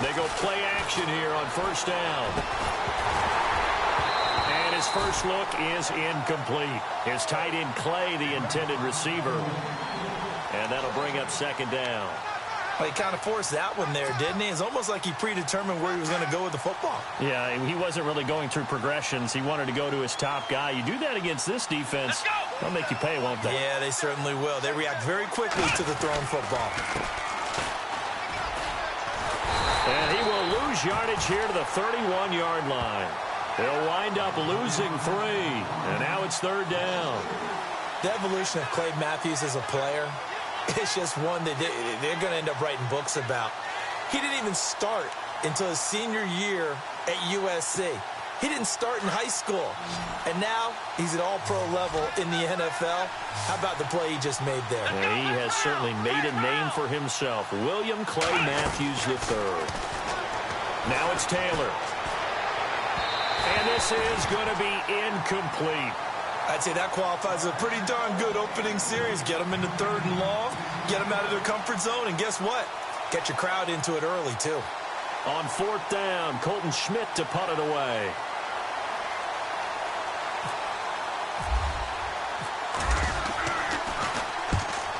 They go play action here on first down. And his first look is incomplete. His tight end Clay, the intended receiver. And that'll bring up second down. Well, he kind of forced that one there, didn't he? It's almost like he predetermined where he was going to go with the football. Yeah, he wasn't really going through progressions. He wanted to go to his top guy. You do that against this defense, they'll make you pay, won't they? Yeah, they certainly will. They react very quickly to the thrown football. And he will lose yardage here to the 31-yard line. They'll wind up losing 3. And now it's third down. The evolution of Clay Matthews as a player, it's just one that they're going to end up writing books about. He didn't even start until his senior year at USC. He didn't start in high school. And now he's at all-pro level in the NFL. How about the play he just made there? Yeah, he has certainly made a name for himself. William Clay Matthews III. Now it's Taylor. And this is going to be incomplete. I'd say that qualifies as a pretty darn good opening series. Get them into third and long, get them out of their comfort zone, and guess what? Get your crowd into it early, too. On fourth down, Colton Schmidt to punt it away.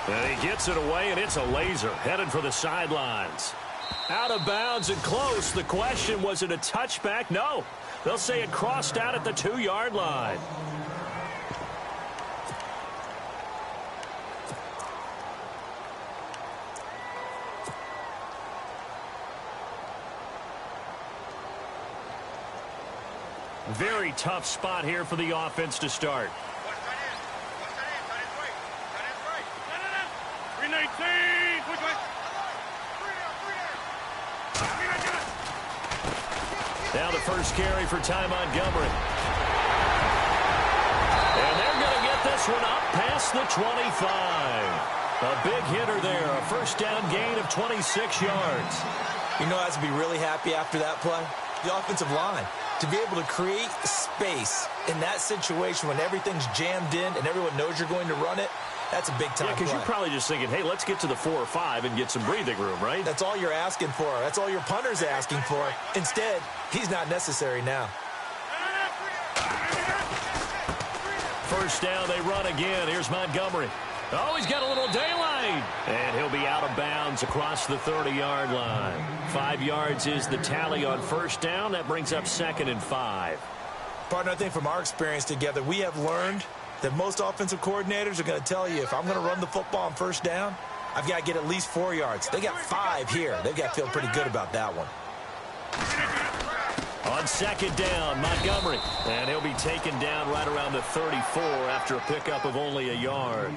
And he gets it away, and it's a laser, headed for the sidelines. Out of bounds and close. The question, was it a touchback? No. They'll say it crossed out at the 2-yard line. Very tough spot here for the offense to start. Now the first carry for Ty Montgomery. And they're going to get this one up past the 25. A big hitter there. A first down gain of 26 yards. You know, I have to be really happy after that play. The offensive line. To be able to create space in that situation when everything's jammed in and everyone knows you're going to run it, that's a big-time play. Yeah, because you're probably just thinking, hey, let's get to the 4 or 5 and get some breathing room, right? That's all you're asking for. That's all your punter's asking for. Instead, he's not necessary now. First down, they run again. Here's Montgomery. Oh, he's got a little daylight. And he'll be out of bounds across the 30-yard line. 5 yards is the tally on first down. That brings up second and 5. Partner, I think from our experience together, we have learned that most offensive coordinators are going to tell you, if I'm going to run the football on first down, I've got to get at least 4 yards. They got 5 here. They've got to feel pretty good about that one. On second down, Montgomery. And he'll be taken down right around the 34 after a pickup of only a yard.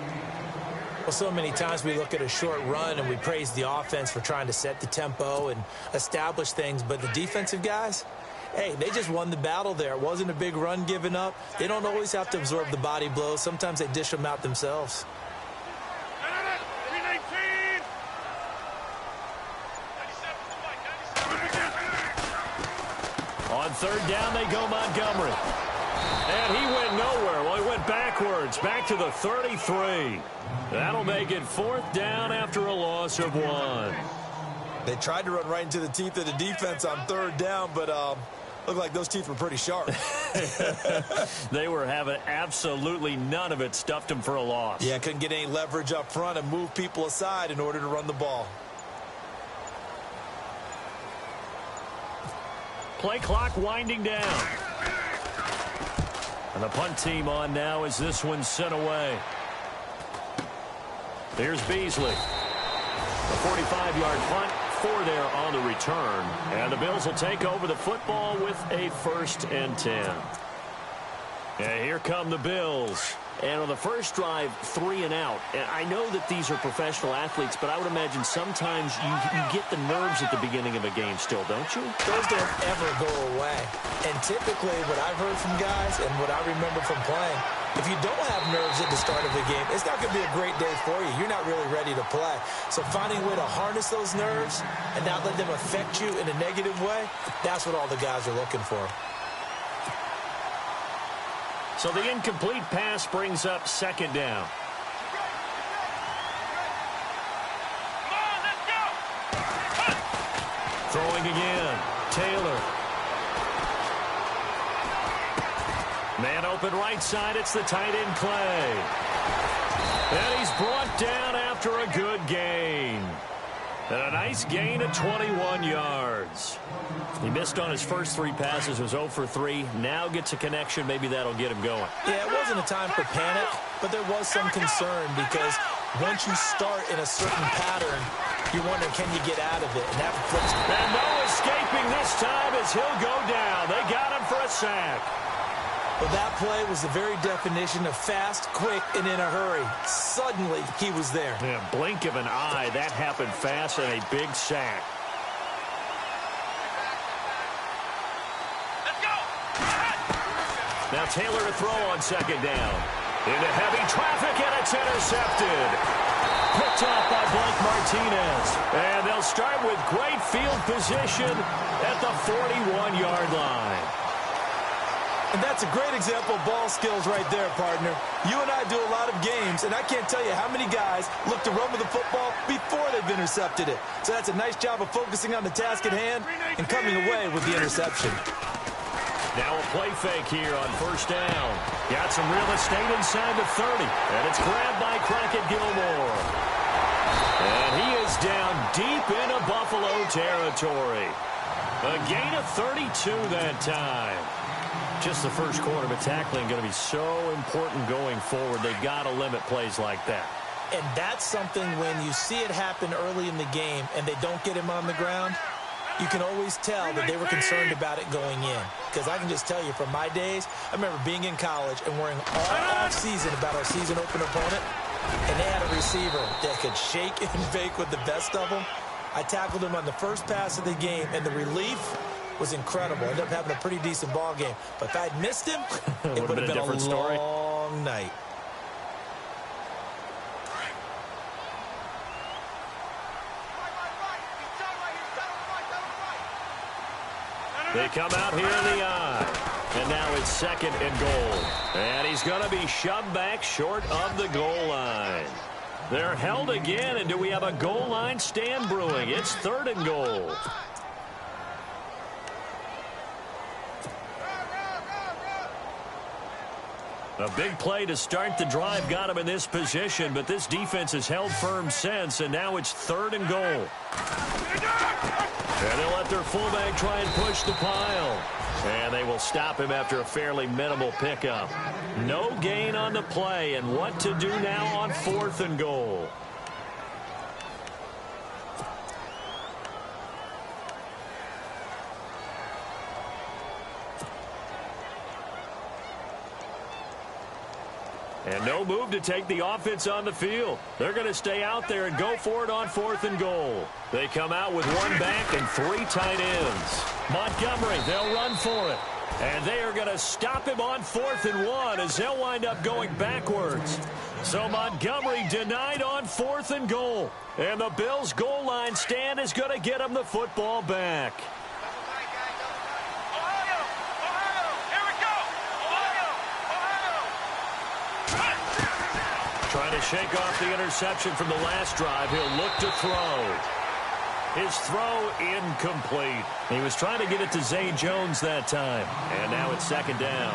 Well, so many times we look at a short run and we praise the offense for trying to set the tempo and establish things, but the defensive guys, hey, they just won the battle there. It wasn't a big run given up. They don't always have to absorb the body blows. Sometimes they dish them out themselves. On third down, they go Montgomery. And he went nowhere. Well, he went backwards, back to the 33. That'll make it fourth down after a loss of 1. They tried to run right into the teeth of the defense on third down, but looked like those teeth were pretty sharp. They were having absolutely none of it. Stuffed them for a loss. Yeah, couldn't get any leverage up front and move people aside in order to run the ball. Play clock winding down. And the punt team on now as this one's sent away. Here's Beasley. A 45-yard punt, 4 there on the return. And the Bills will take over the football with a 1st and 10. And here come the Bills. And on the first drive, 3 and out. And I know that these are professional athletes, but I would imagine sometimes you get the nerves at the beginning of a game still, don't you? Those don't ever go away. And typically what I've heard from guys and what I remember from playing, if you don't have nerves at the start of the game, it's not going to be a great day for you. You're not really ready to play. So finding a way to harness those nerves and not let them affect you in a negative way, that's what all the guys are looking for. So the incomplete pass brings up second down. Throwing again. Taylor. Man open right side. It's the tight end, Clay. And he's brought down after a good gain. And a nice gain of 21 yards. He missed on his first 3 passes, was 0 for 3. Now gets a connection. Maybe that'll get him going. Yeah, it wasn't a time for panic, but there was some concern because once you start in a certain pattern, you're wondering, can you get out of it? And that flips. And no escaping this time as he'll go down. They got him for a sack. Well, that play was the very definition of fast, quick, and in a hurry. Suddenly, he was there. Yeah, blink of an eye. That happened fast and a big sack. Let's go! Now Taylor to throw on second down. Into heavy traffic, and it's intercepted. Picked off by Blake Martinez. And they'll start with great field position at the 41-yard line. And that's a great example of ball skills right there, partner. You and I do a lot of games, and I can't tell you how many guys look to run with the football before they've intercepted it. So that's a nice job of focusing on the task at hand and coming away with the interception. Now a play fake here on first down. Got some real estate inside the 30, and it's grabbed by Crockett Gilmore. And he is down deep into Buffalo territory. A gain of 32 that time. Just the first quarter, but tackling going to be so important going forward. They've got to limit plays like that. And that's something when you see it happen early in the game and they don't get him on the ground, you can always tell that they were concerned about it going in. Because I can just tell you from my days, I remember being in college and worrying all off-season about our season opener opponent, and they had a receiver that could shake and bake with the best of them. I tackled him on the first pass of the game, and the relief was incredible. Ended up having a pretty decent ball game. But if I'd missed him, it would have been a different story. long night. They come out here in the eye. And now it's second and goal. And he's going to be shoved back short of the goal line. They're held again, and do we have a goal line stand brewing? It's third and goal. A big play to start the drive got him in this position, but this defense has held firm since, and now it's third and goal. And they'll let their fullback try and push the pile. And they will stop him after a fairly minimal pickup. No gain on the play, and what to do now on fourth and goal. And no move to take the offense on the field. They're going to stay out there and go for it on fourth and goal. They come out with one back and 3 tight ends. Montgomery, they'll run for it. And they are going to stop him on 4th and 1 as they'll wind up going backwards. So Montgomery denied on 4th and goal. And the Bills' goal line stand is going to get him the football back. Trying to shake off the interception from the last drive. He'll look to throw. His throw incomplete. He was trying to get it to Zay Jones that time. And now it's second down.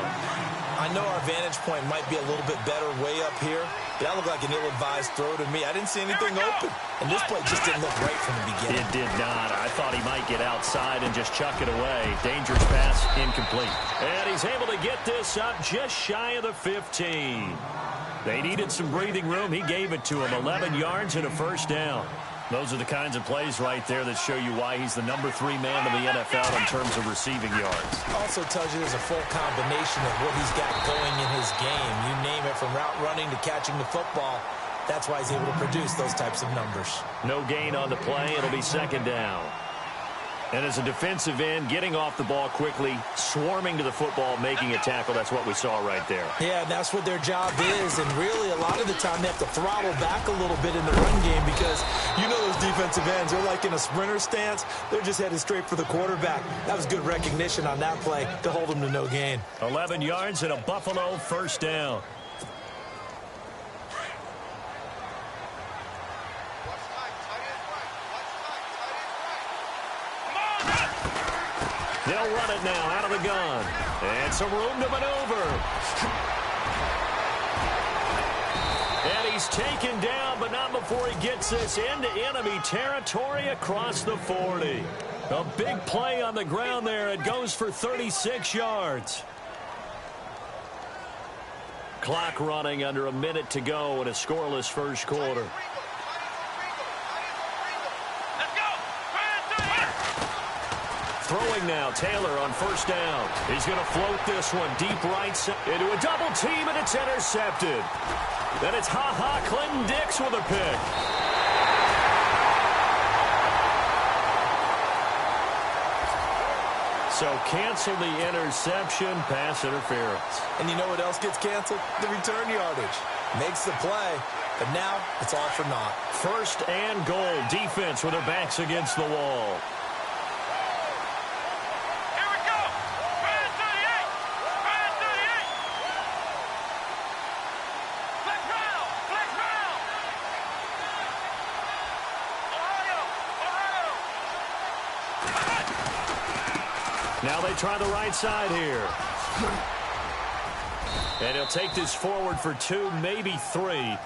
I know our vantage point might be a little bit better way up here. That looked like an ill-advised throw to me. I didn't see anything open. And this play just didn't look right from the beginning. It did not. I thought he might get outside and just chuck it away. Dangerous pass, incomplete. And he's able to get this up just shy of the 15. They needed some breathing room. He gave it to him. 11 yards and a first down. Those are the kinds of plays right there that show you why he's the number 3 man in the NFL in terms of receiving yards. Also tells you there's a full combination of what he's got going in his game. You name it, from route running to catching the football. That's why he's able to produce those types of numbers. No gain on the play. It'll be second down. And as a defensive end, getting off the ball quickly, swarming to the football, making a tackle, that's what we saw right there. Yeah, and that's what their job is. And really, a lot of the time, they have to throttle back a little bit in the run game because you know those defensive ends, they're like in a sprinter stance. They're just headed straight for the quarterback. That was good recognition on that play to hold them to no gain. 11 yards and a Buffalo first down. They'll run it now out of the gun. And some room to maneuver. And he's taken down, but not before he gets this into enemy territory across the 40. A big play on the ground there. It goes for 36 yards. Clock running under a minute to go in a scoreless first quarter. Throwing now, Taylor on first down. He's going to float this one deep right into a double team, and it's intercepted. Then it's Clinton Dix with a pick. So cancel the interception, pass interference. And you know what else gets canceled? The return yardage. Makes the play, but now it's all for naught. First and goal, defense with their backs against the wall. Now they try the right side here. And he'll take this forward for 2, maybe 3.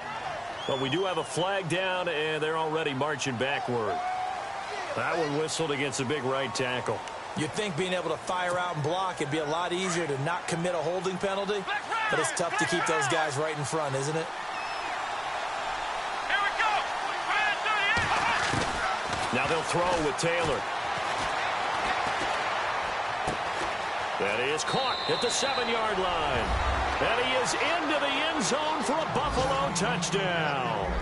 But we do have a flag down, and they're already marching backward. That one whistled against a big right tackle. You'd think being able to fire out and block it'd be a lot easier to not commit a holding penalty, but it's tough to keep those guys right in front, isn't it? Here we go. Now they'll throw with Taylor. That is caught at the 7-yard line. And he is into the end zone for a Buffalo touchdown.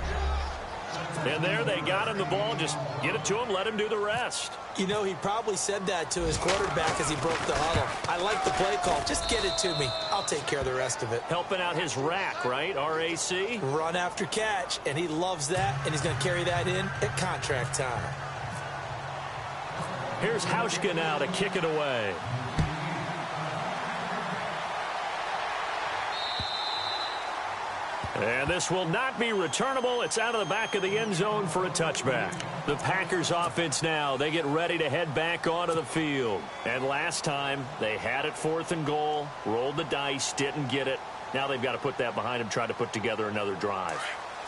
And there they got him the ball. Just get it to him, let him do the rest. You know, he probably said that to his quarterback as he broke the huddle. I like the play call. Just get it to me. I'll take care of the rest of it. Helping out his rack, right? RAC? Run after catch, and he loves that, and he's going to carry that in at contract time. Here's Hauschka now to kick it away. And this will not be returnable. It's out of the back of the end zone for a touchback. The Packers offense now, they get ready to head back onto the field. And last time, they had it 4th and goal, rolled the dice, didn't get it. Now they've got to put that behind them, try to put together another drive.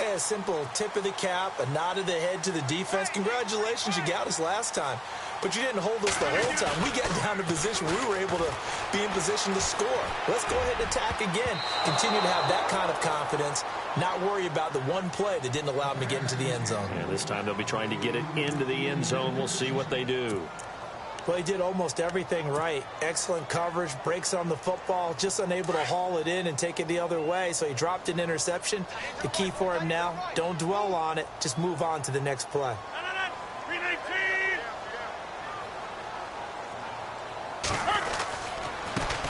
A simple tip of the cap, a nod of the head to the defense. Congratulations, you got us last time. But you didn't hold us the whole time. We got down to position where we were able to be in position to score. Let's go ahead and attack again. Continue to have that kind of confidence. Not worry about the one play that didn't allow them to get into the end zone. And this time they'll be trying to get it into the end zone. We'll see what they do. Well, he did almost everything right. Excellent coverage, breaks on the football, just unable to haul it in and take it the other way. So he dropped an interception. The key for him now, don't dwell on it. Just move on to the next play.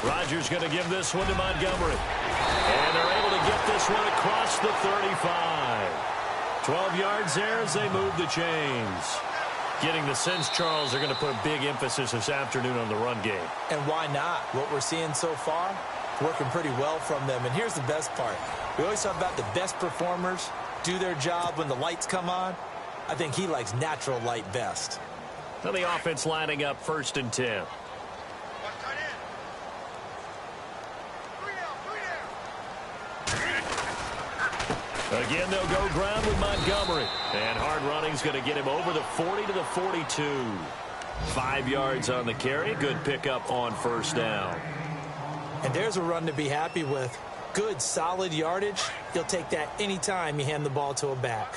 Rodgers going to give this one to Montgomery. And they're able to get this one across the 35. 12 yards there as they move the chains. Getting the sense, Charles, they're going to put a big emphasis this afternoon on the run game. And why not? What we're seeing so far, working pretty well from them. And here's the best part. We always talk about the best performers do their job when the lights come on. I think he likes natural light best. Now the offense lining up 1st and 10. Again, they'll go ground with Montgomery. And hard running's going to get him over the 40 to the 42. 5 yards on the carry. Good pickup on first down. And there's a run to be happy with. Good, solid yardage. You'll take that anytime you hand the ball to a back.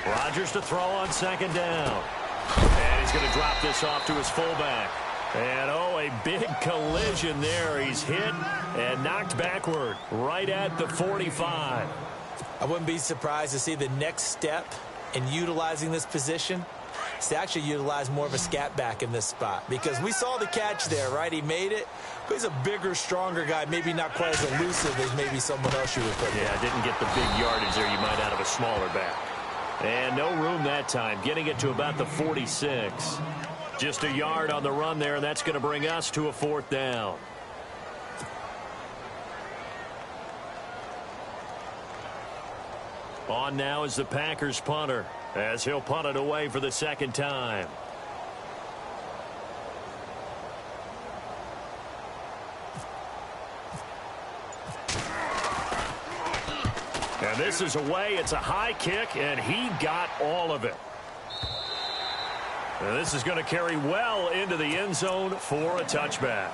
Rodgers to throw on 2nd down. And he's going to drop this off to his fullback. And, oh, a big collision there. He's hit and knocked backward right at the 45. I wouldn't be surprised to see the next step in utilizing this position is to actually utilize more of a scat back in this spot. Because we saw the catch there, right? He made it. But he's a bigger, stronger guy. Maybe not quite as elusive as maybe someone else you would put there. Yeah, didn't get the big yardage there you might out of a smaller back. And no room that time. Getting it to about the 46. Just a yard on the run there, and that's going to bring us to a 4th down. On now is the Packers punter. as he'll punt it away for the second time. And this is away. It's a high kick, and he got all of it. And this is going to carry well into the end zone for a touchback.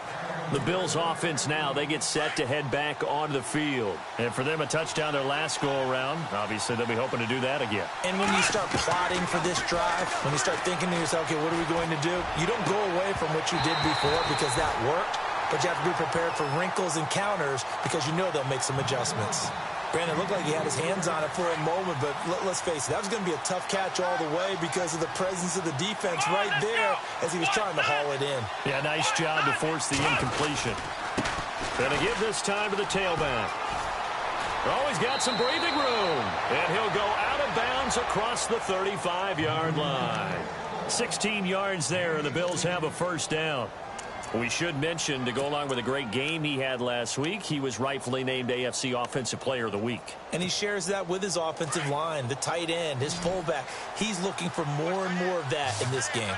The Bills offense now, they get set to head back onto the field. And for them, a touchdown their last go-around. Obviously, they'll be hoping to do that again. And when you start plotting for this drive, when you start thinking to yourself, okay, what are we going to do? You don't go away from what you did before because that worked, but you have to be prepared for wrinkles and counters because you know they'll make some adjustments. Brandon, it looked like he had his hands on it for a moment, but let's face it, that was going to be a tough catch all the way because of the presence of the defense right there as he was trying to haul it in. Yeah, nice job to force the incompletion. Going to give this time to the tailback. Oh, he's got some breathing room, and he'll go out of bounds across the 35-yard line. 16 yards there, and the Bills have a first down. We should mention, to go along with a great game he had last week, he was rightfully named AFC Offensive Player of the Week. And he shares that with his offensive line, the tight end, his fullback. He's looking for more and more of that in this game.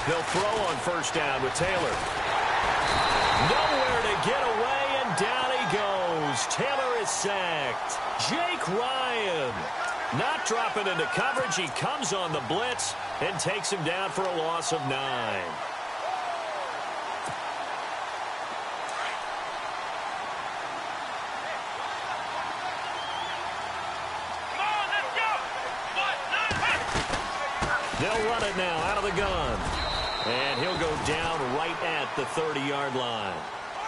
They'll throw on first down with Taylor. Nowhere to get away, and down he goes. Taylor is sacked. Jake Ryan not dropping into coverage. He comes on the blitz and takes him down for a loss of 9. They'll run it now out of the gun. And he'll go down right at the 30-yard line.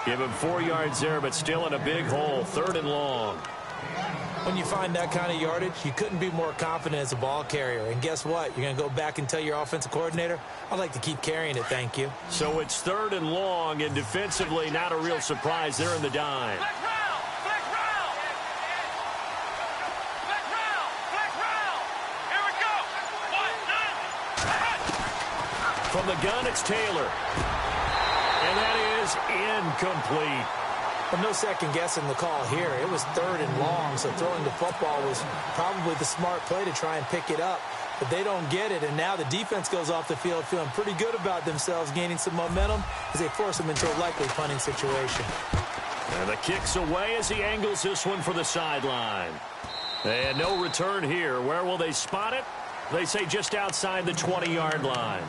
Give him 4 yards there, but still in a big hole. 3rd and long. When you find that kind of yardage, you couldn't be more confident as a ball carrier. And guess what? You're going to go back and tell your offensive coordinator, I'd like to keep carrying it, thank you. So it's 3rd and long, and defensively not a real surprise. They're in the dime. From the gun, it's Taylor. And that is incomplete. Well, no second guessing the call here. It was 3rd and long, so throwing the football was probably the smart play to try and pick it up. But they don't get it, and now the defense goes off the field feeling pretty good about themselves, gaining some momentum as they force them into a likely punting situation. And the kick's away as he angles this one for the sideline. And no return here. Where will they spot it? They say just outside the 20-yard line.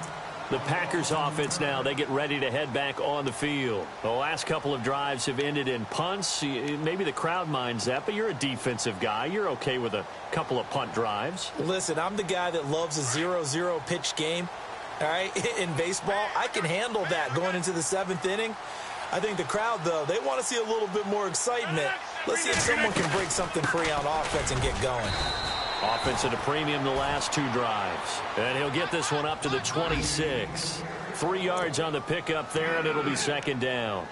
The Packers offense now, they get ready to head back on the field. The last couple of drives have ended in punts. Maybe the crowd minds that, but you're a defensive guy. You're okay with a couple of punt drives. Listen, I'm the guy that loves a 0-0 pitch game. All right, in baseball, I can handle that going into the 7th inning. I think the crowd, though, they want to see a little bit more excitement. Let's see if someone can break something free on offense and get going. Offense at a premium the last 2 drives. And he'll get this one up to the 26. 3 yards on the pickup there, and it'll be 2nd down.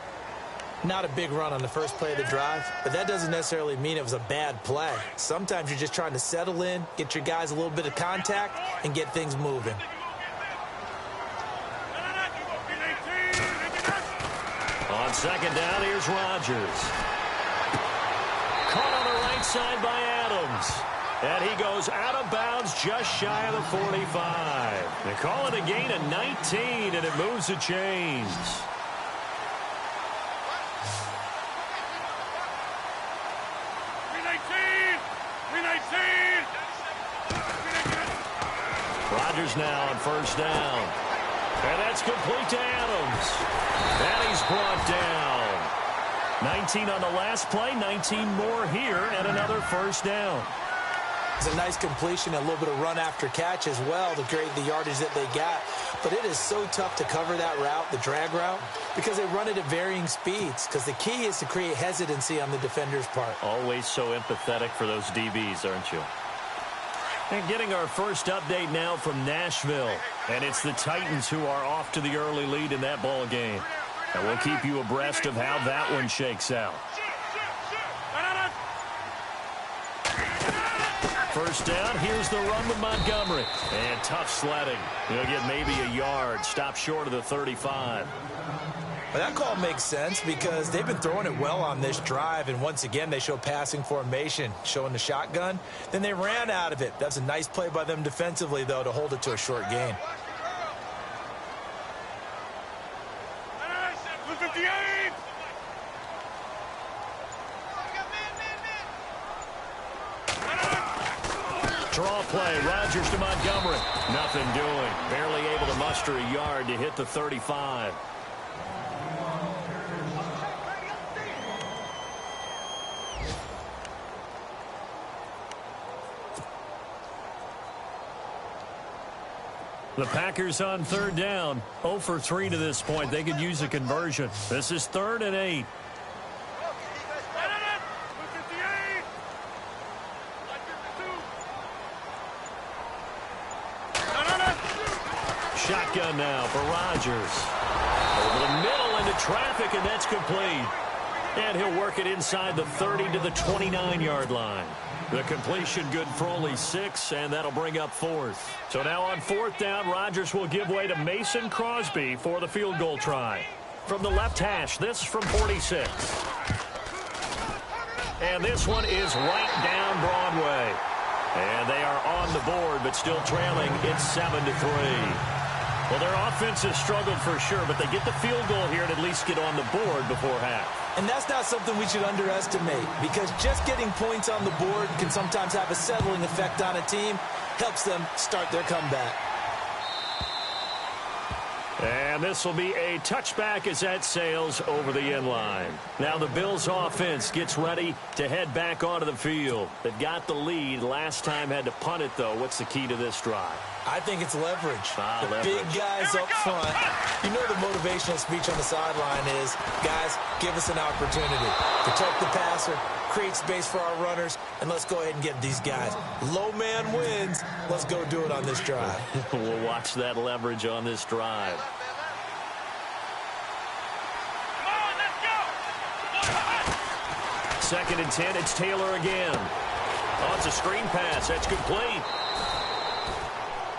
Not a big run on the first play of the drive, but that doesn't necessarily mean it was a bad play. Sometimes you're just trying to settle in, get your guys a little bit of contact, and get things moving. On 2nd down, here's Rodgers. Caught on the right side by Adams. And he goes out of bounds just shy of the 45. They call it a gain of 19, and it moves the chains. Rodgers now on first down. And that's complete to Adams. And he's brought down. 19 on the last play, 19 more here, and another first down. It's a nice completion, a little bit of run after catch as well to create the yardage that they got. But it is so tough to cover that route, the drag route, because they run it at varying speeds. Because the key is to create hesitancy on the defender's part. Always so empathetic for those DBs, aren't you? And getting our first update now from Nashville. And it's the Titans who are off to the early lead in that ball game. And we'll keep you abreast of how that one shakes out. First down, here's the run with Montgomery. And tough sledding. He'll get maybe a yard, stop short of the 35. Well, that call makes sense because they've been throwing it well on this drive, and once again, they show passing formation, showing the shotgun. Then they ran out of it. That's a nice play by them defensively, though, to hold it to a short gain. Draw play, Rodgers to Montgomery. Nothing doing. Barely able to muster a yard to hit the 35. The Packers on third down. 0 for 3 to this point. They could use a conversion. This is 3rd and 8. Shotgun now for Rodgers. Over the middle into traffic, and that's complete. And he'll work it inside the 30 to the 29-yard line. The completion good for only 6, and that'll bring up 4th. So now on 4th down, Rodgers will give way to Mason Crosby for the field goal try. From the left hash, this from 46. And this one is right down Broadway. And they are on the board, but still trailing. It's 7-3. Well, their offense has struggled for sure, but they get the field goal here and at least get on the board before half. And that's not something we should underestimate, because just getting points on the board can sometimes have a settling effect on a team. Helps them start their comeback. And this will be a touchback as that sails over the end line. Now the Bills offense gets ready to head back onto the field. They've got the lead. Last time had to punt it, though. What's the key to this drive? I think it's leverage. Leverage. Big guys up front. You know the motivational speech on the sideline is, guys, give us an opportunity. Protect the passer, create space for our runners, and let's go ahead and get these guys. Low man wins. Let's go do it on this drive. We'll watch that leverage on this drive. Second and 10, it's Taylor again. Oh, it's a screen pass. That's complete.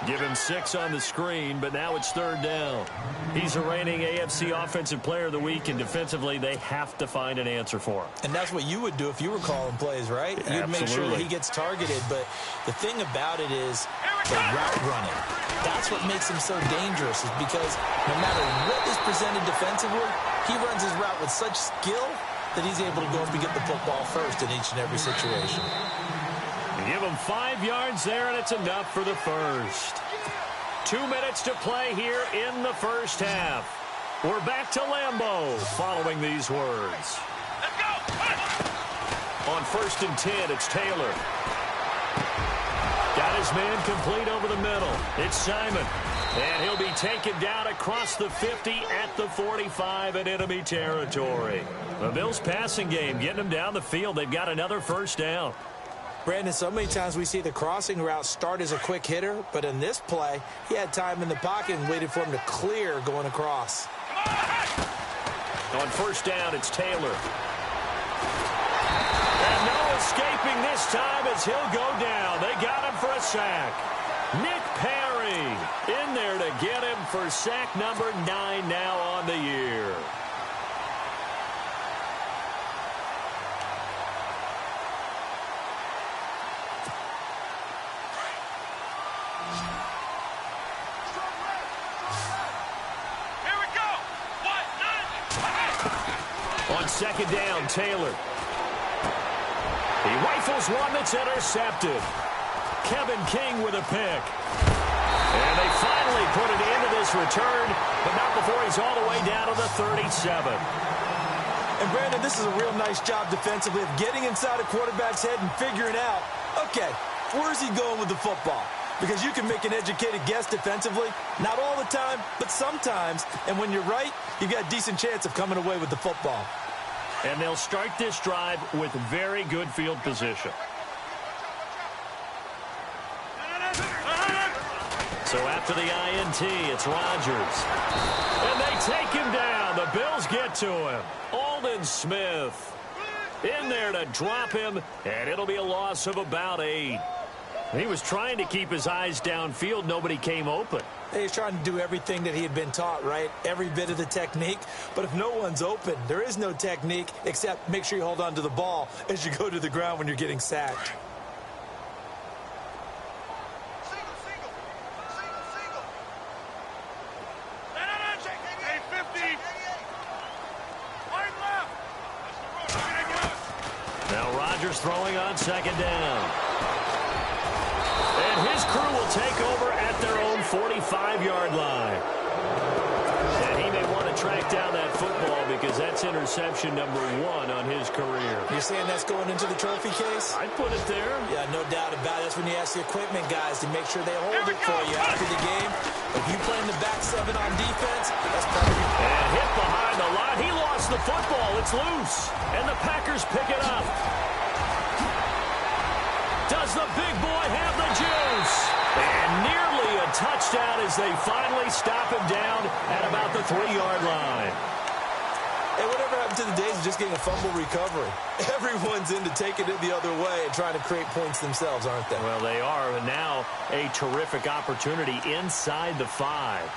Give him 6 on the screen, but now it's 3rd down. He's the reigning AFC Offensive Player of the Week, and defensively, they have to find an answer for him. And that's what you would do if you were calling plays, right? You'd make sure that he gets targeted. But the thing about it is the route running. That's what makes him so dangerous, is because no matter what is presented defensively, he runs his route with such skill that he's able to go up and get the football first in each and every situation. Give him 5 yards there, and it's enough for the first. 2 minutes to play here in the first half. We're back to Lambeau following these words. Let's go! On 1st and 10, it's Taylor. Got his man complete over the middle. It's Simon. And he'll be taken down across the 50 at the 45 in enemy territory. The Bills passing game getting them down the field. They've got another first down. Brandon, so many times we see the crossing route start as a quick hitter, but in this play, he had time in the pocket and waited for him to clear going across. On 1st down, it's Taylor. And no escaping this time as he'll go down. They got him for a sack. Nick Perry in there to get him for sack number 9 now on the year. On 2nd down, Taylor. He rifles one that's intercepted. Kevin King with a pick. And they finally put it into this return, but not before he's all the way down to the 37. And, Brandon, this is a real nice job defensively of getting inside a quarterback's head and figuring out, okay, where's he going with the football? Because you can make an educated guess defensively, not all the time, but sometimes. And when you're right, you've got a decent chance of coming away with the football. And they'll start this drive with very good field position. So after the INT, it's Rodgers. And they take him down. The Bills get to him. Aldon Smith in there to drop him, and it'll be a loss of about 8. He was trying to keep his eyes downfield. Nobody came open. He's trying to do everything that he had been taught, right? Every bit of the technique. But if no one's open, there is no technique except make sure you hold on to the ball as you go to the ground when you're getting sacked. Now Rodgers throwing on second down. And his crew will take over at their own 45-yard line. And he may want to track down that football because that's interception number 1 on his career. You're saying that's going into the trophy case? I'd put it there. Yeah, no doubt about it. That's when you ask the equipment guys to make sure they hold it for you after the game. If you play in the back 7 on defense, that's part of your... And hit behind the line. He lost the football. It's loose. And the Packers pick it up. Does the big boy have the juice? And nearly a touchdown as they finally stop him down at about the 3-yard line. Hey, whatever happened to the days of just getting a fumble recovery? Everyone's into taking it the other way and trying to create points themselves, aren't they? Well, they are. And now a terrific opportunity inside the 5.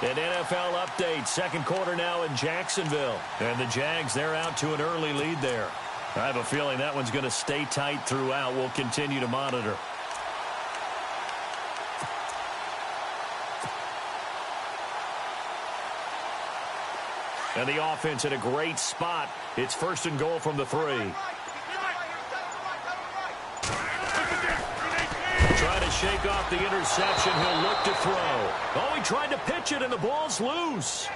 An NFL update. Second quarter now in Jacksonville. And the Jags, they're out to an early lead there. I have a feeling that one's going to stay tight throughout. We'll continue to monitor. And the offense in a great spot. It's first and goal from the 3. Trying to shake off the interception. He'll look to throw. Oh, he tried to pitch it, and the ball's loose.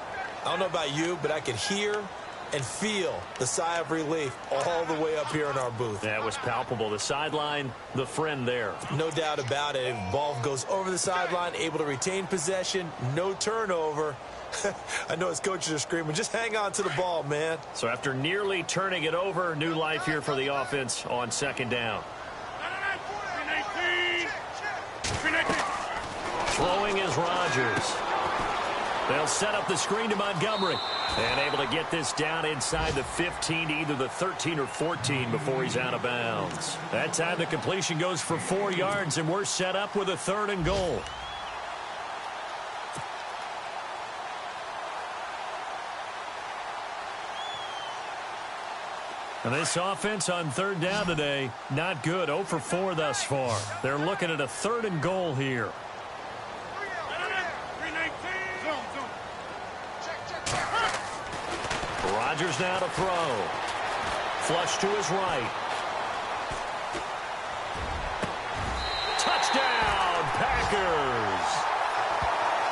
I don't know about you, but I could hear and feel the sigh of relief all the way up here in our booth. That was palpable. The sideline, the friend there. No doubt about it. Ball goes over the sideline, able to retain possession, no turnover. I know his coaches are screaming, just hang on to the ball, man. So after nearly turning it over, new life here for the offense on second down. Throwing is Rodgers. They'll set up the screen to Montgomery. And able to get this down inside the 15 to either the 13 or 14 before he's out of bounds. That time the completion goes for 4 yards, and we're set up with a 3rd and goal. And this offense on 3rd down today, not good. 0 for 4 thus far. They're looking at a 3rd and goal here. Rodgers now to throw. Flush to his right. Touchdown, Packers!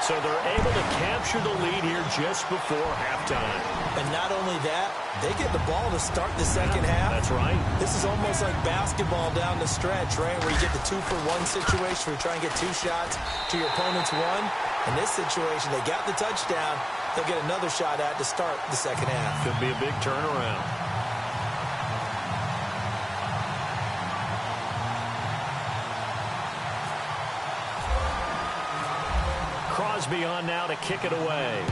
So they're able to capture the lead here just before halftime. And not only that, they get the ball to start the second half. That's right. This is almost like basketball down the stretch, right, where you get the 2-for-1 situation where you try and get 2 shots to your opponent's 1. In this situation, they got the touchdown. They'll get another shot at to start the second half. Could be a big turnaround. Crosby on now to kick it away.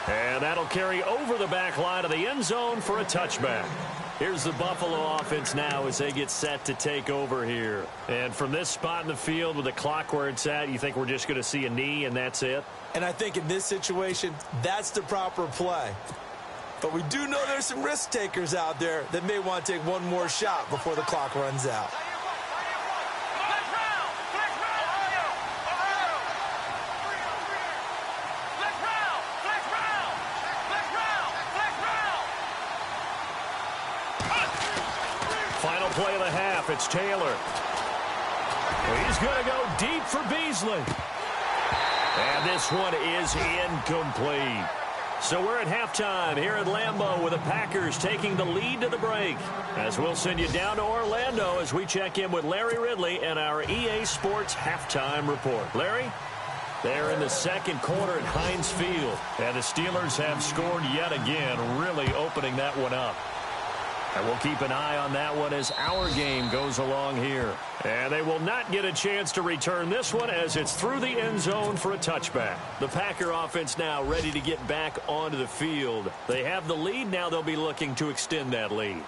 And that'll carry over the back line of the end zone for a touchback. Here's the Buffalo offense now as they get set to take over here. And from this spot in the field with the clock where it's at, you think we're just going to see a knee and that's it? And I think in this situation, that's the proper play. But we do know there's some risk takers out there that may want to take one more shot before the clock runs out. Final play of the half, it's Taylor. He's going to go deep for Beasley. And this one is incomplete. So we're at halftime here at Lambeau with the Packers taking the lead to the break. As we'll send you down to Orlando as we check in with Larry Ridley and our EA Sports halftime report. Larry? They're in the second quarter at Heinz Field. And the Steelers have scored yet again, really opening that one up. And we'll keep an eye on that one as our game goes along here. And they will not get a chance to return this one as it's through the end zone for a touchback. The Packer offense now ready to get back onto the field. They have the lead. Now they'll be looking to extend that lead.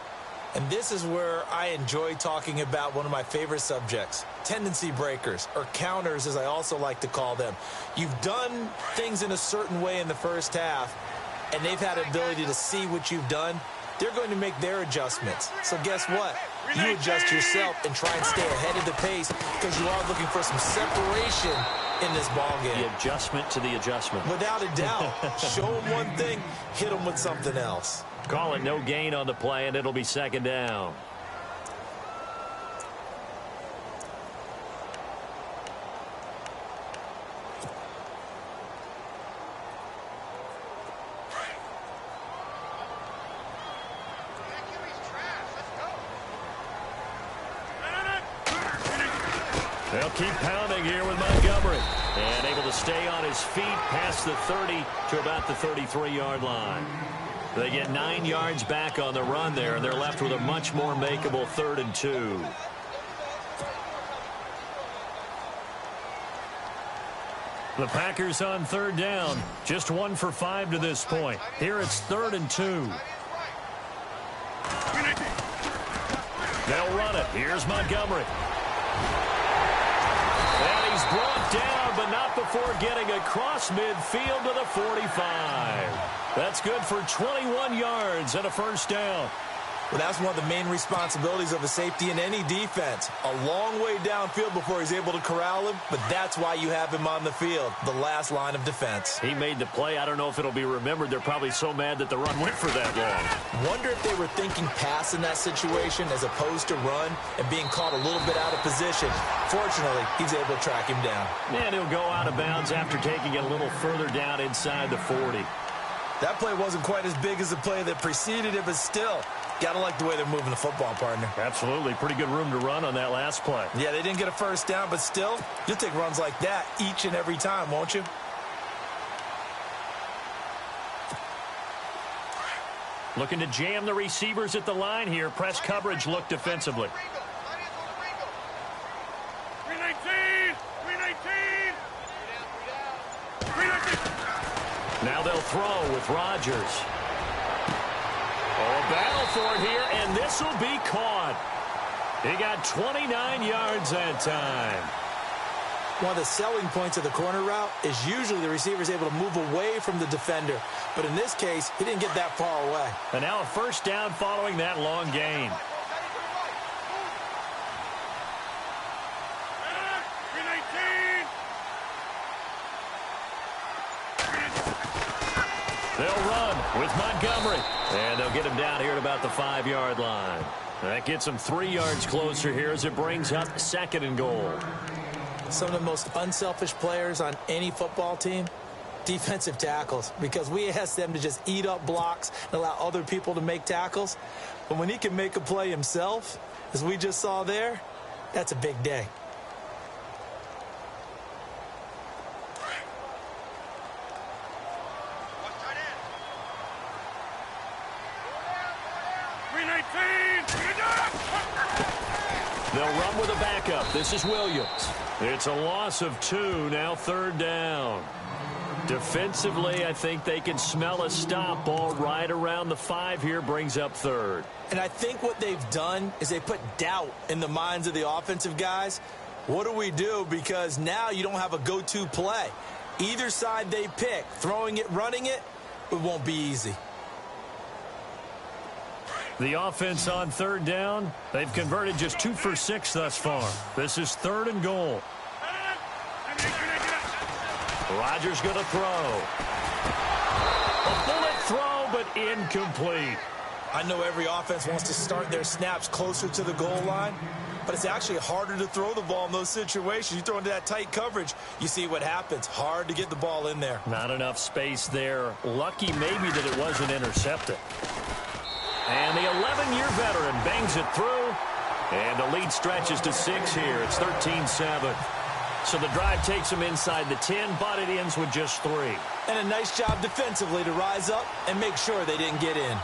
And this is where I enjoy talking about one of my favorite subjects, tendency breakers, or counters as I also like to call them. You've done things in a certain way in the first half, and they've had the ability to see what you've done. They're going to make their adjustments. So guess what? You adjust yourself and try and stay ahead of the pace because you are looking for some separation in this ball game. The adjustment to the adjustment. Without a doubt. Show them one thing, hit them with something else. Call it no gain on the play, and it'll be second down. They'll keep pounding here with Montgomery. And able to stay on his feet past the 30 to about the 33-yard line. They get 9 yards back on the run there, and they're left with a much more makeable 3rd and 2. The Packers on 3rd down. Just 1 for 5 to this point. Here it's 3rd and 2. They'll run it. Here's Montgomery. And he's brought down, but not before getting across midfield to the 45. That's good for 21 yards and a first down. Well, that's one of the main responsibilities of a safety in any defense. A long way downfield before he's able to corral him, but that's why you have him on the field, the last line of defense. He made the play. I don't know if it'll be remembered. They're probably so mad that the run went for that long. Wonder if they were thinking pass in that situation as opposed to run and being caught a little bit out of position. Fortunately, he's able to track him down. And he'll go out of bounds after taking it a little further down inside the 40. That play wasn't quite as big as the play that preceded it, but still, got to like the way they're moving the football, partner. Absolutely. Pretty good room to run on that last play. Yeah, they didn't get a first down, but still, you'll take runs like that each and every time, won't you? Looking to jam the receivers at the line here. Press coverage look defensively. 319! 319! 319! Now they'll throw with Rodgers. Oh, a battle for it here, and this will be caught. He got 29 yards that time. One of the selling points of the corner route is usually the receiver is able to move away from the defender. But in this case, he didn't get that far away. And now a first down following that long gain. They'll run with Montgomery. And they'll get him down here at about the 5-yard line. That gets him 3 yards closer here as it brings up 2nd and goal. Some of the most unselfish players on any football team, defensive tackles, because we ask them to just eat up blocks and allow other people to make tackles. But when he can make a play himself, as we just saw there, that's a big day. They'll run with a backup. This is Williams. It's a loss of 2, now 3rd down. Defensively, I think they can smell a stop ball right around the 5 here, brings up 3rd. And I think what they've done is they put doubt in the minds of the offensive guys. What do we do? Because now you don't have a go-to play. Either side they pick, throwing it, running it, it won't be easy. The offense on 3rd down, they've converted just 2 for 6 thus far. This is 3rd and goal. Rodgers going to throw. A bullet throw, but incomplete. I know every offense wants to start their snaps closer to the goal line, but it's actually harder to throw the ball in those situations. You throw into that tight coverage, you see what happens. Hard to get the ball in there. Not enough space there. Lucky maybe that it wasn't intercepted. And the 11-year veteran bangs it through. And the lead stretches to 6 here. It's 13-7. So the drive takes them inside the 10, but it ends with just 3. And a nice job defensively to rise up and make sure they didn't get in.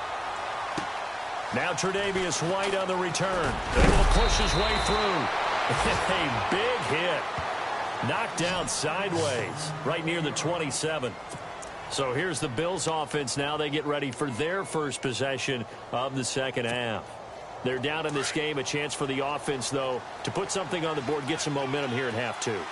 Now Tre'Davious White on the return. Able to push his way through. A big hit. Knocked down sideways right near the 27. So here's the Bills offense now. They get ready for their first possession of the second half. They're down in this game. A chance for the offense, though, to put something on the board, get some momentum here at half two.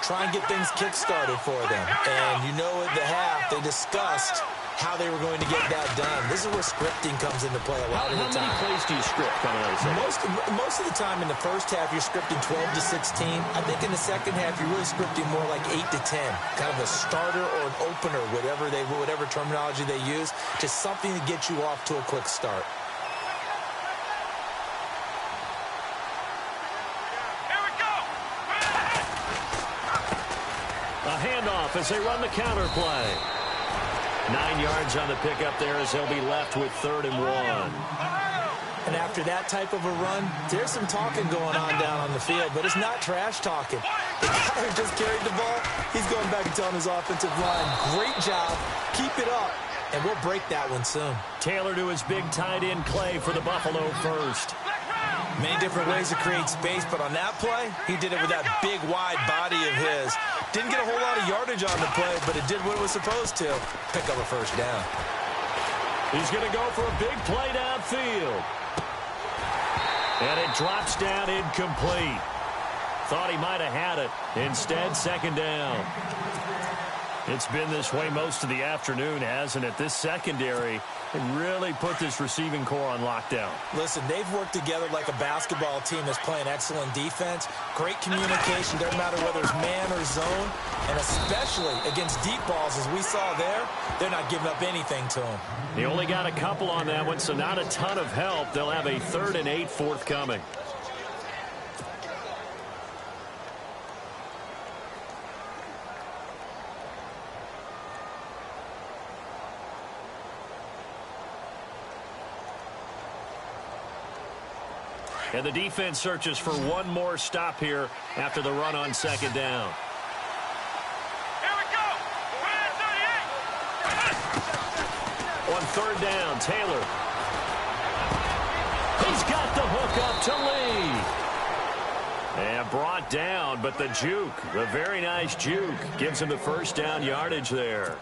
Try and get things kick-started for them. And you know at the half, they discussed how they were going to get that done. This is where scripting comes into play a lot of the time. How many plays do you script coming out of the second? Most of the time in the first half, you're scripting 12 to 16. I think in the second half, you're really scripting more like 8 to 10. Kind of a starter or an opener, whatever terminology they use. Just something to get you off to a quick start. A handoff as they run the counter play. 9 yards on the pickup there as they'll be left with 3rd and 1. And after that type of a run, there's some talking going on down on the field, but it's not trash talking. The guy who just carried the ball, he's going back and telling his offensive line, great job, keep it up, and we'll break that one soon. Taylor to his big tight end Clay for the Buffalo first. Many different ways to create space, but on that play, he did it with that big, wide body of his. Didn't get a whole lot of yardage on the play, but it did what it was supposed to. Pick up a first down. He's going to go for a big play downfield. And it drops down incomplete. Thought he might have had it. Instead, 2nd down. It's been this way most of the afternoon, hasn't it? This secondary really put this receiving core on lockdown. Listen, they've worked together like a basketball team that's playing excellent defense. Great communication, doesn't matter whether it's man or zone. And especially against deep balls, as we saw there, they're not giving up anything to them. He only got a couple on that one, so not a ton of help. They'll have a 3rd and 8 forthcoming. And the defense searches for one more stop here after the run on 2nd down. Here we go. On 3rd down, Taylor. He's got the hook up to Lee. And brought down, but the juke, the very nice juke, gives him the 1st down yardage there.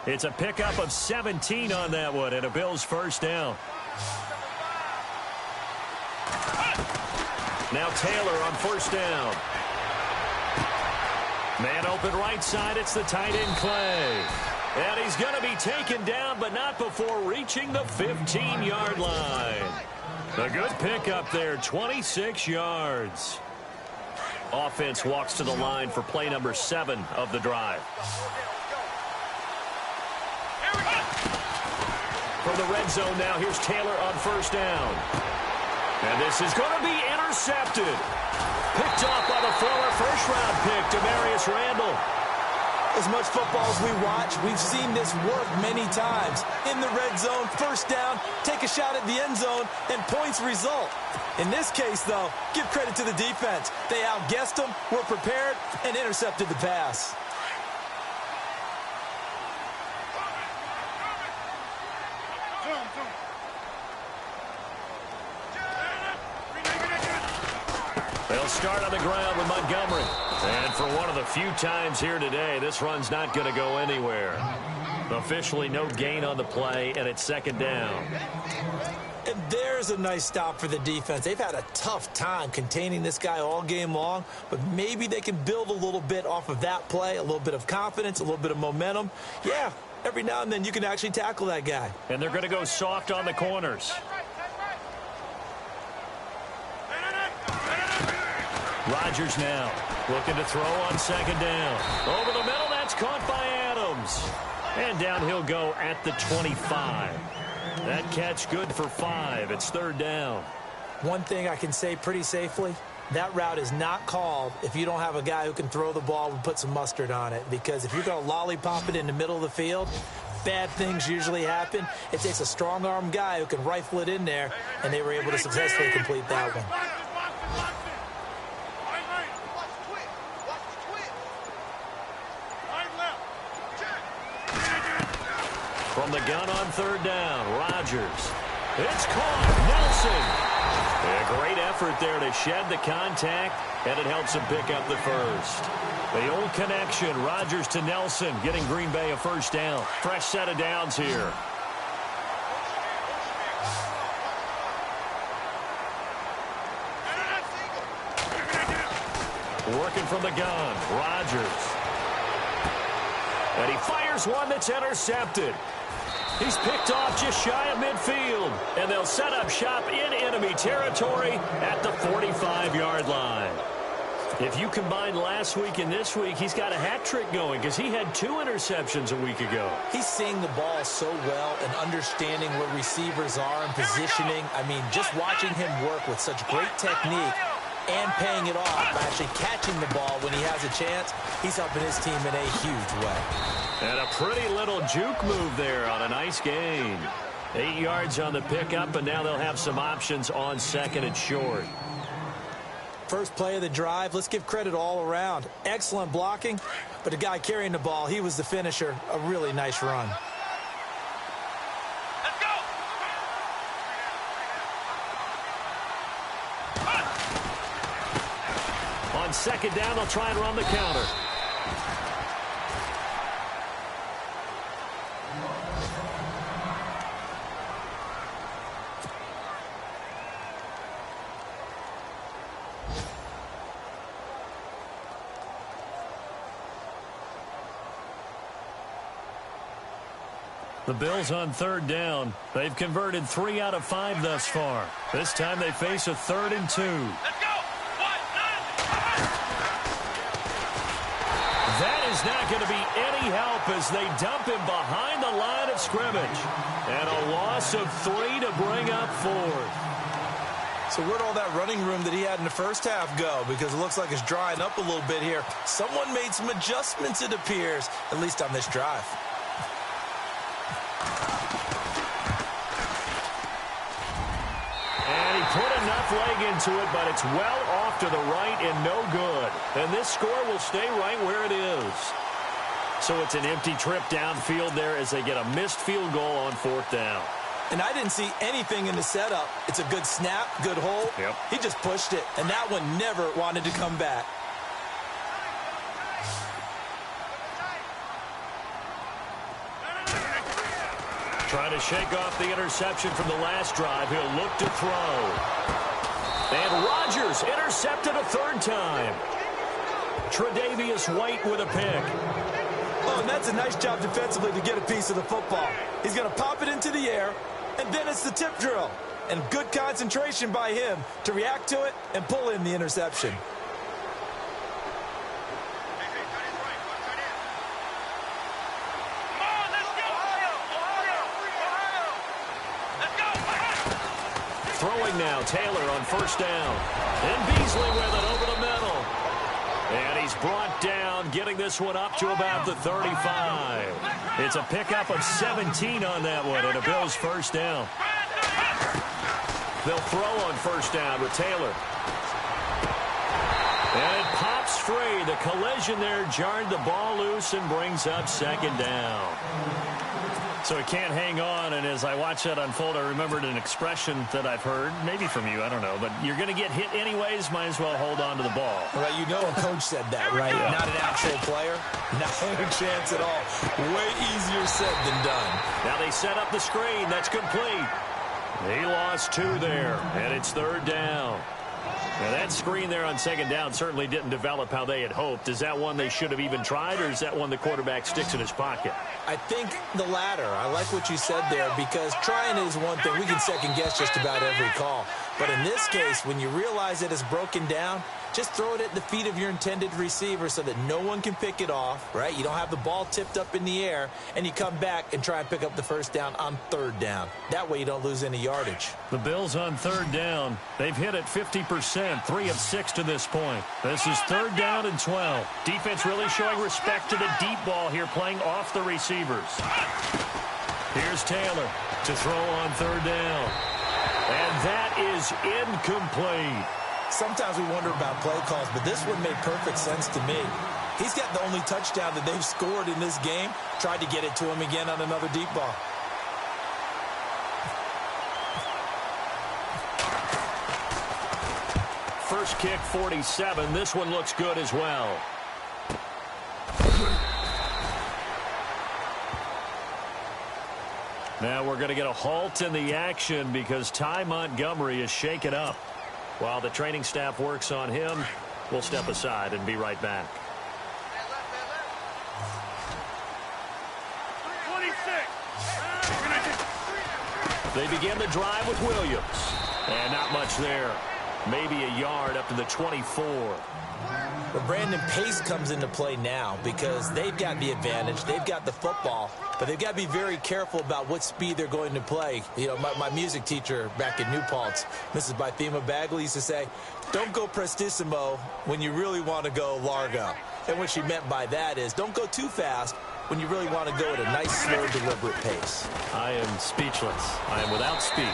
It's a pickup of 17 on that one, and a Bills 1st down. Now Taylor on 1st down. Man open right side. It's the tight end Clay. And he's going to be taken down, but not before reaching the 15-yard line. A good pickup there, 26 yards. Offense walks to the line for play number 7 of the drive. From the red zone now, here's Taylor on 1st down. And this is going to be intercepted. Picked off by the former first-round pick, Demarius Randall. As much football as we watch, we've seen this work many times. In the red zone, 1st down, take a shot at the end zone, and points result. In this case, though, give credit to the defense. They outguessed them, were prepared, and intercepted the pass. They'll start on the ground with Montgomery. And for one of the few times here today, this run's not going to go anywhere. Officially no gain on the play, and it's 2nd down. And there's a nice stop for the defense. They've had a tough time containing this guy all game long, but maybe they can build a little bit off of that play, a little bit of confidence, a little bit of momentum. Yeah, every now and then you can actually tackle that guy. And they're going to go soft on the corners. Rodgers now looking to throw on 2nd down. Over the middle, that's caught by Adams. And down he'll go at the 25. That catch good for 5. It's 3rd down. One thing I can say pretty safely, that route is not called if you don't have a guy who can throw the ball and put some mustard on it. Because if you're going to lollipop it in the middle of the field, bad things usually happen. It takes a strong-arm guy who can rifle it in there, and they were able to successfully complete that one. From the gun on 3rd down, Rodgers. It's caught. Nelson. A great effort there to shed the contact, and it helps him pick up the 1st. The old connection, Rodgers to Nelson, getting Green Bay a 1st down. Fresh set of downs here. Working from the gun, Rodgers. And he fires one that's intercepted. He's picked off just shy of midfield. And they'll set up shop in enemy territory at the 45-yard line. If you combine last week and this week, he's got a hat trick going because he had 2 interceptions a week ago. He's seeing the ball so well and understanding where receivers are and positioning. I mean, just watching him work with such great technique and paying it off, actually catching the ball when he has a chance, he's helping his team in a huge way. And a pretty little juke move there on a nice gain. 8 yards on the pickup, and now they'll have some options on second and short. First play of the drive, let's give credit all around. Excellent blocking, but the guy carrying the ball, he was the finisher. A really nice run. Let's go. On second down, they'll try and run the counter. The Bills on third down. They've converted 3 out of 5 thus far. This time they face a 3rd and 2. Let's go. 1, 9. That is not going to be any help as they dump him behind the line of scrimmage. And a loss of 3 to bring up 4th. So where'd all that running room that he had in the first half go? Because it looks like it's drying up a little bit here. Someone made some adjustments, it appears, at least on this drive. Put enough leg into it, but it's well off to the right and no good. And this score will stay right where it is. So it's an empty trip downfield there as they get a missed field goal on 4th down. And I didn't see anything in the setup. It's a good snap, good hold. Yep. He just pushed it, and that one never wanted to come back. Trying to shake off the interception from the last drive. He'll look to throw. And Rodgers intercepted a 3rd time. Tre'Davious White with a pick. Oh, and that's a nice job defensively to get a piece of the football. He's going to pop it into the air, and then it's the tip drill. And good concentration by him to react to it and pull in the interception. Throwing now, Taylor on 1st down. And Beasley with it over the middle. And he's brought down, getting this one up to about the 35. It's a pickup of 17 on that one, and a Bills 1st down. They'll throw on 1st down with Taylor. And it pops free. The collision there jarred the ball loose and brings up 2nd down. So it can't hang on, and as I watch that unfold, I remembered an expression that I've heard, maybe from you, I don't know, but you're going to get hit anyways, might as well hold on to the ball. Well, you know a coach said that, right? Yeah. Not an actual player. Not a chance at all. Way easier said than done. Now they set up the screen. That's complete. He lost 2 there, and it's 3rd down. Now that screen there on 2nd down certainly didn't develop how they had hoped. Is that one they should have even tried, or is that one the quarterback sticks in his pocket? I think the latter. I like what you said there, because trying is one thing. We can second guess just about every call. But in this case, when you realize it is broken down, just throw it at the feet of your intended receiver so that no one can pick it off, right? You don't have the ball tipped up in the air, and you come back and try and pick up the 1st down on 3rd down. That way you don't lose any yardage. The Bills on 3rd down. They've hit it 50%, 3 of 6 to this point. This is 3rd down and 12. Defense really showing respect to the deep ball here, playing off the receivers. Here's Taylor to throw on 3rd down. And that is incomplete. Sometimes we wonder about play calls, but this one made perfect sense to me. He's got the only touchdown that they've scored in this game. Tried to get it to him again on another deep ball. First kick, 47. This one looks good as well. Now we're going to get a halt in the action because Ty Montgomery is shaken up. While the training staff works on him, We'll step aside and be right back. 26. They begin the drive with Williams. And not much there. Maybe a yard up to the 24. But Brandon, pace comes into play now because they've got the advantage. They've got the football, but they've got to be very careful about what speed they're going to play. You know, my music teacher back in New Paltz, Mrs. Bythema Bagley, used to say, don't go prestissimo when you really want to go largo. And what she meant by that is don't go too fast when you really want to go at a nice, slow, deliberate pace. I am speechless. I am without speech.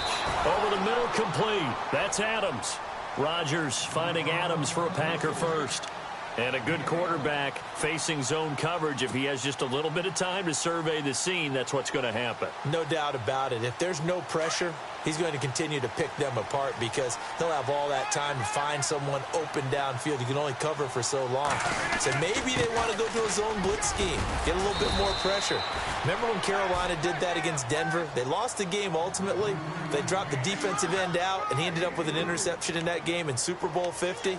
Over the middle, complete. That's Adams. Rodgers finding Adams for a Packer first. And a good quarterback facing zone coverage. If he has just a little bit of time to survey the scene, that's what's going to happen. No doubt about it. If there's no pressure, he's going to continue to pick them apart because he'll have all that time to find someone open downfield. You can only cover for so long. So maybe they want to go to a zone blitz scheme, get a little bit more pressure. Remember when Carolina did that against Denver? They lost the game ultimately. They dropped the defensive end out, and he ended up with an interception in that game in Super Bowl 50.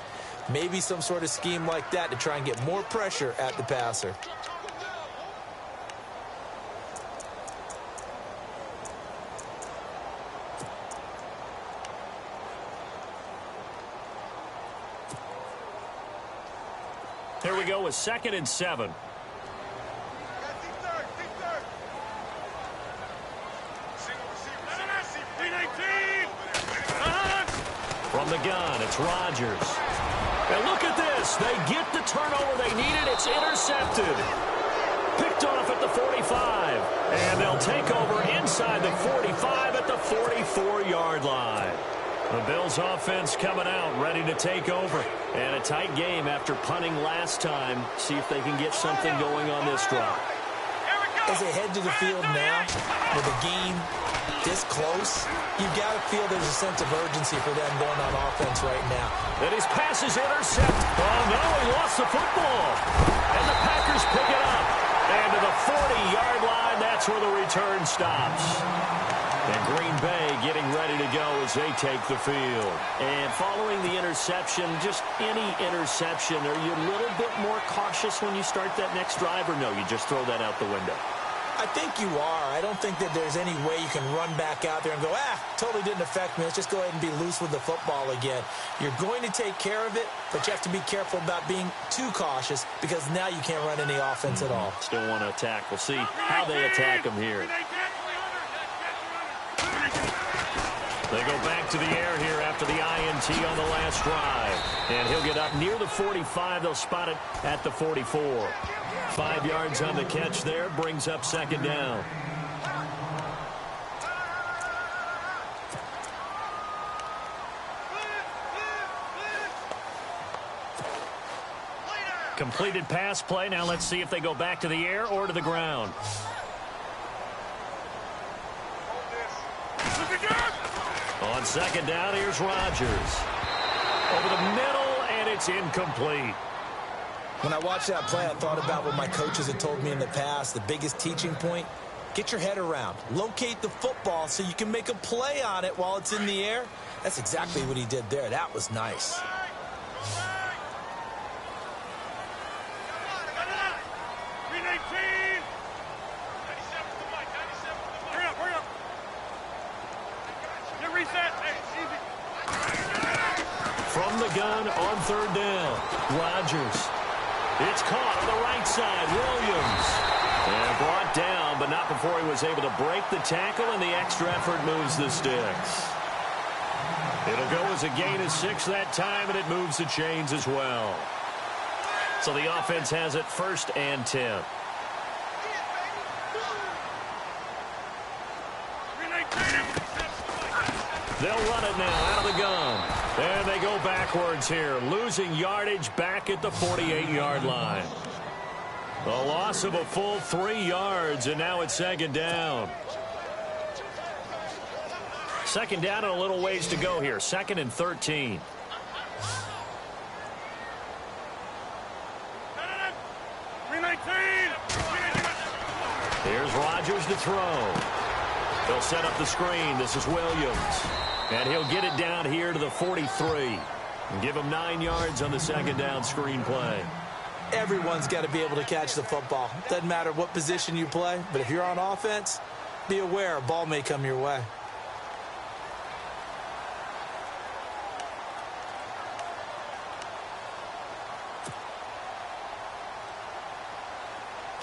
Maybe some sort of scheme like that to try and get more pressure at the passer. Here we go with 2nd and 7. From the gun, it's Rodgers. And look at this. They get the turnover they needed. It's intercepted. Picked off at the 45. And they'll take over inside the 45 at the 44-yard line. The Bills offense coming out, ready to take over. And a tight game after punting last time. See if they can get something going on this drive. As they head to the field now, with the game this close, you've got to feel there's a sense of urgency for them going on offense right now. And his pass is intercepted. Oh, no, he lost the football. And the Packers pick it up. And to the 40-yard line, that's where the return stops. And Green Bay getting ready to go as they take the field. And following the interception, just any interception, are you a little bit more cautious when you start that next drive, or no, you just throw that out the window? I think you are. I don't think that there's any way you can run back out there and go, totally didn't affect me. Let's just go ahead and be loose with the football again. You're going to take care of it, but you have to be careful about being too cautious because now you can't run any offense at all. Still want to attack. We'll see how they attack them here. They go back to the air here after the INT on the last drive. And he'll get up near the 45. They'll spot it at the 44. 5 yards on the catch there. Brings up 2nd down. Completed pass play. Now let's see if they go back to the air or to the ground. On 2nd down, here's Rodgers. Over the middle, and it's incomplete. When I watched that play, I thought about what my coaches had told me in the past. The biggest teaching point, get your head around. Locate the football so you can make a play on it while it's in the air. That's exactly what he did there. That was nice. From the gun on 3rd down, Rodgers. It's caught on the right side, Williams. And brought down, but not before he was able to break the tackle, and the extra effort moves the sticks. It'll go as a gain of 6 that time, and it moves the chains as well. So the offense has it 1st and 10. They'll run it now out of the gun. And they go backwards here, losing yardage back at the 48-yard line. A loss of a full 3 yards, and now it's 2nd down. 2nd down and a little ways to go here. 2nd and 13. Here's Rodgers to throw. They'll set up the screen. This is Williams. And he'll get it down here to the 43. And give him 9 yards on the second down screen play. Everyone's got to be able to catch the football. Doesn't matter what position you play, but if you're on offense, be aware a ball may come your way.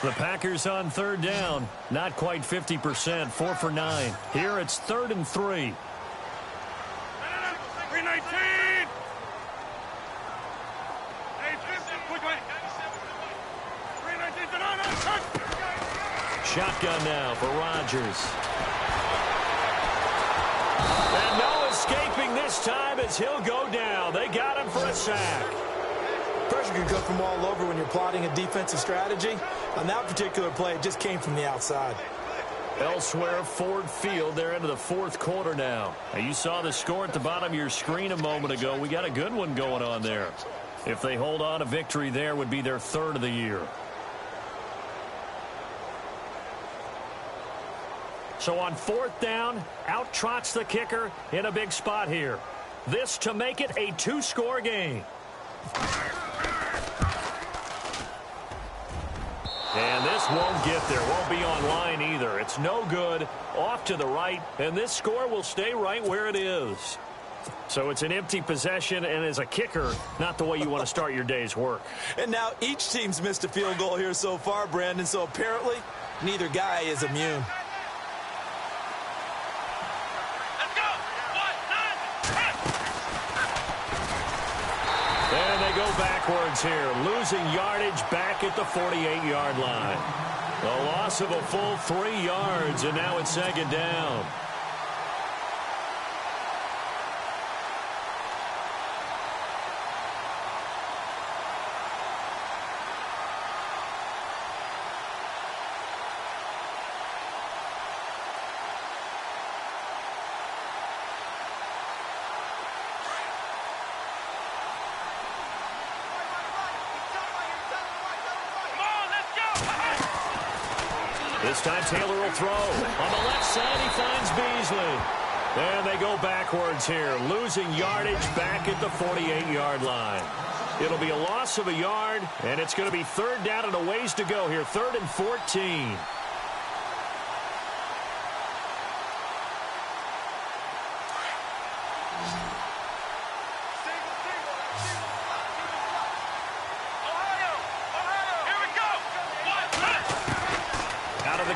The Packers on third down. Not quite 50%, 4 for 9. Here it's 3rd and 3. 319. Shotgun now for Rodgers. And no escaping this time as he'll go down. They got him for a sack. Pressure can come from all over when you're plotting a defensive strategy. On that particular play, it just came from the outside. Elsewhere, Ford Field, they're into the 4th quarter now. You saw the score at the bottom of your screen a moment ago. We got a good one going on there. If they hold on, a victory there would be their 3rd of the year. So on 4th down, out trots the kicker in a big spot here. This to make it a 2-score game. And this won't get there. Won't be online either. It's no good. Off to the right. And this score will stay right where it is. So it's an empty possession, and as a kicker, not the way you want to start your day's work. And now each team's missed a field goal here so far, Brandon. So apparently, neither guy is immune. And they go backwards here, losing yardage back at the 48-yard line. A loss of a full 3 yards, and now it's 2nd down. This time Taylor will throw. On the left side, he finds Beasley. And they go backwards here, losing yardage back at the 48-yard line. It'll be a loss of a yard, and it's going to be 3rd down and a ways to go here, 3rd and 14.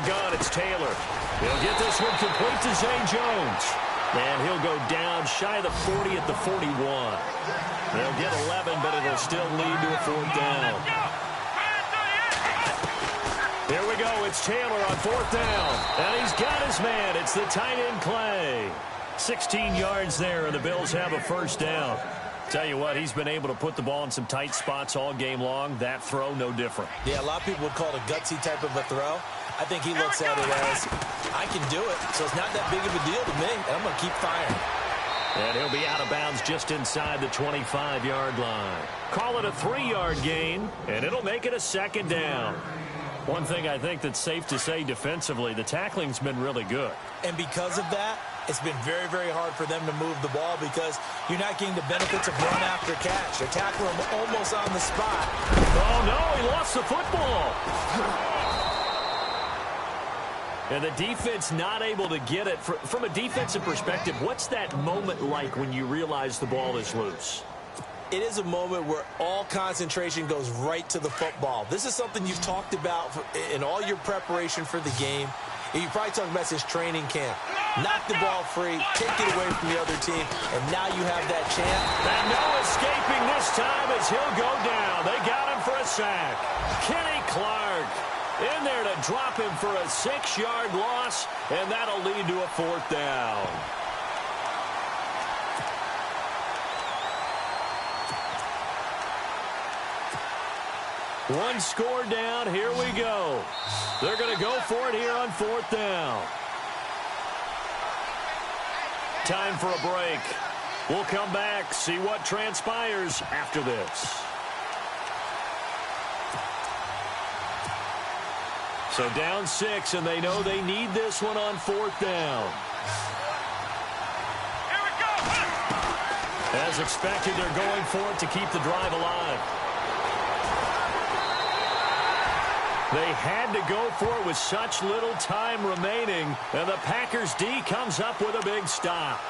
Gun, it's Taylor. He'll get this one complete to Zay Jones. And he'll go down shy of the 40 at the 41. They'll get 11, but it'll still lead to a 4th down. Here we go. It's Taylor on 4th down. And he's got his man. It's the tight end Clay. 16 yards there, and the Bills have a 1st down. Tell you what, he's been able to put the ball in some tight spots all game long. That throw, no different. Yeah, a lot of people would call it a gutsy type of a throw. I think he looks at it as, I can do it, so it's not that big of a deal to me, and I'm going to keep firing. And he'll be out of bounds just inside the 25-yard line. Call it a 3-yard gain, and it'll make it a 2nd down. One thing I think that's safe to say defensively, the tackling's been really good. And because of that, it's been very, very hard for them to move the ball because you're not getting the benefits of run after catch. They're tackling him almost on the spot. Oh, no, he lost the football. And the defense not able to get it. From a defensive perspective, what's that moment like when you realize the ball is loose? It is a moment where all concentration goes right to the football. This is something you've talked about in all your preparation for the game. And you probably talked about since training camp. Knock the ball free, take it away from the other team, and now you have that chance. And no escaping this time as he'll go down. They got him for a sack. Kenny Clark in there to drop him for a 6-yard loss, and that'll lead to a 4th down. One score down. Here we go. They're going to go for it here on 4th down. Time for a break. We'll come back, see what transpires after this. So down 6, and they know they need this one on 4th down. Here we go. As expected, they're going for it to keep the drive alive. They had to go for it with such little time remaining, and the Packers D comes up with a big stop.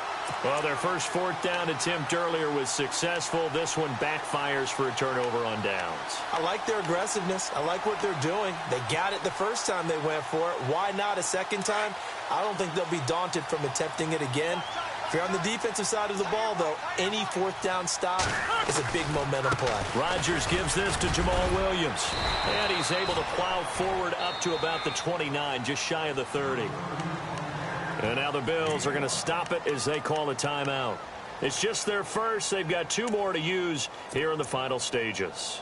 Well, their first fourth down attempt earlier was successful. This one backfires for a turnover on downs. I like their aggressiveness. I like what they're doing. They got it the first time they went for it. Why not a second time? I don't think they'll be daunted from attempting it again. If you're on the defensive side of the ball, though, any fourth down stop is a big momentum play. Rodgers gives this to Jamal Williams. And he's able to plow forward up to about the 29, just shy of the 30. And now the Bills are going to stop it as they call a timeout. It's just their first. They've got 2 more to use here in the final stages.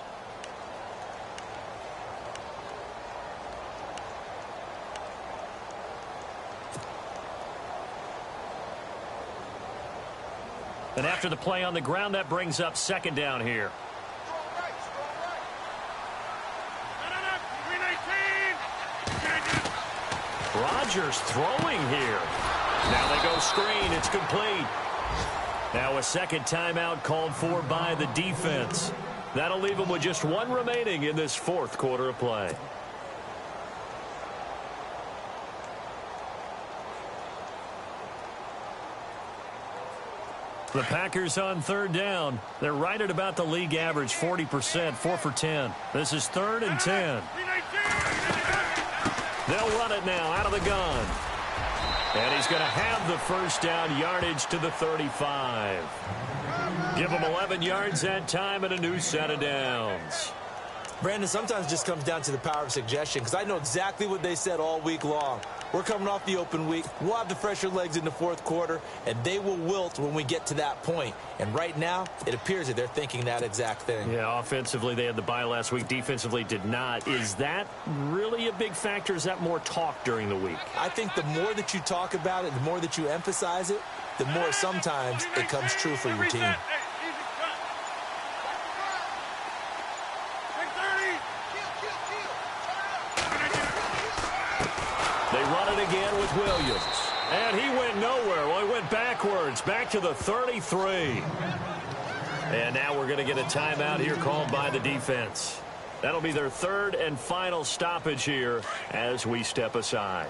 And after the play on the ground, that brings up second down here. Rodgers throwing here. Now they go screen. It's complete. Now a second timeout called for by the defense. That'll leave them with just 1 remaining in this fourth quarter of play. The Packers on third down. They're right at about the league average, 40%, 4 for 10. This is 3rd and 10. They'll run it now out of the gun. And he's going to have the first down yardage to the 35. Give him 11 yards that time and a new set of downs. Brandon, sometimes it just comes down to the power of suggestion, because I know exactly what they said all week long. We're coming off the open week. We'll have the fresher legs in the fourth quarter, and they will wilt when we get to that point. And right now, it appears that they're thinking that exact thing. Yeah, offensively, they had the bye last week. Defensively, did not. Is that really a big factor? Is that more talk during the week? I think the more that you talk about it, the more that you emphasize it, the more sometimes it comes true for your team. They run it again with Williams. And he went nowhere. Well, he went backwards, back to the 33. And now we're going to get a timeout here called by the defense. That'll be their 3rd and final stoppage here as we step aside.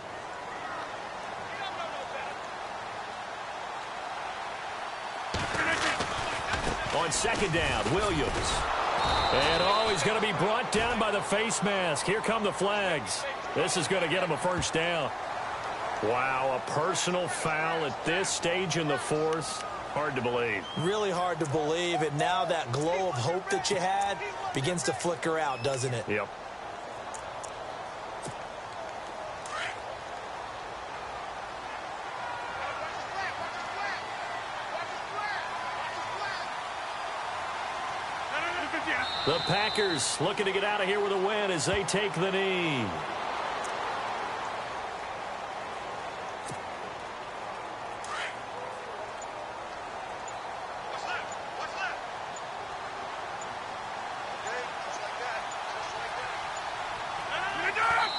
On second down, Williams. And he's going to be brought down by the face mask. Here come the flags. This is going to get him a first down. Wow, a personal foul at this stage in the fourth. Hard to believe. Really hard to believe, and now that glow of hope that you had begins to flicker out, doesn't it? Yep. The Packers looking to get out of here with a win as they take the knee.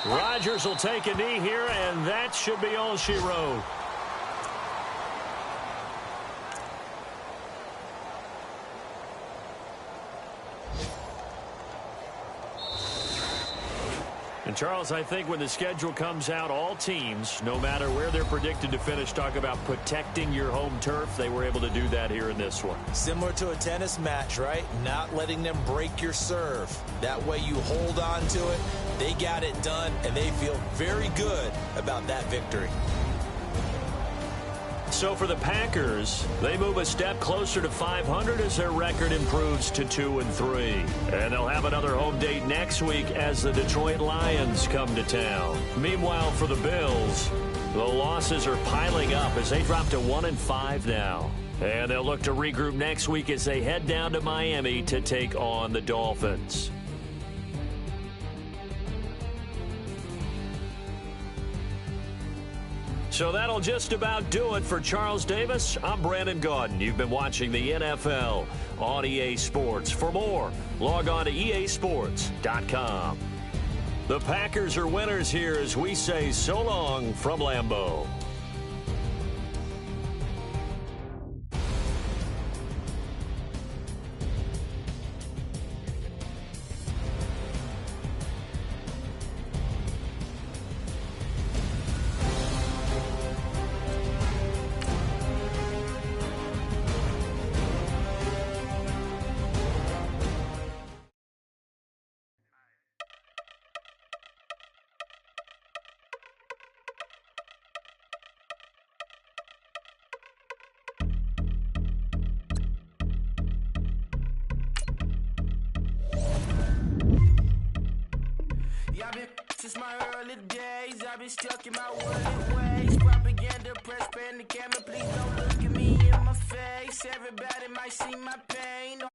Rodgers will take a knee here, and that should be all she wrote. And, Charles, I think when the schedule comes out, all teams, no matter where they're predicted to finish, talk about protecting your home turf. They were able to do that here in this one. Similar to a tennis match, right? Not letting them break your serve. That way you hold on to it. They got it done, and they feel very good about that victory. So for the Packers, they move a step closer to 500 as their record improves to 2-3. And they'll have another home date next week as the Detroit Lions come to town. Meanwhile, for the Bills, the losses are piling up as they drop to 1-5 now. And they'll look to regroup next week as they head down to Miami to take on the Dolphins. So that'll just about do it for Charles Davis. I'm Brandon Gaudin. You've been watching the NFL on EA Sports. For more, log on to easports.com. The Packers are winners here as we say so long from Lambeau. since my early days. I've been stuck in my worldly ways. Propaganda, press, pen, the camera. Please don't look at me in my face. Everybody might see my pain.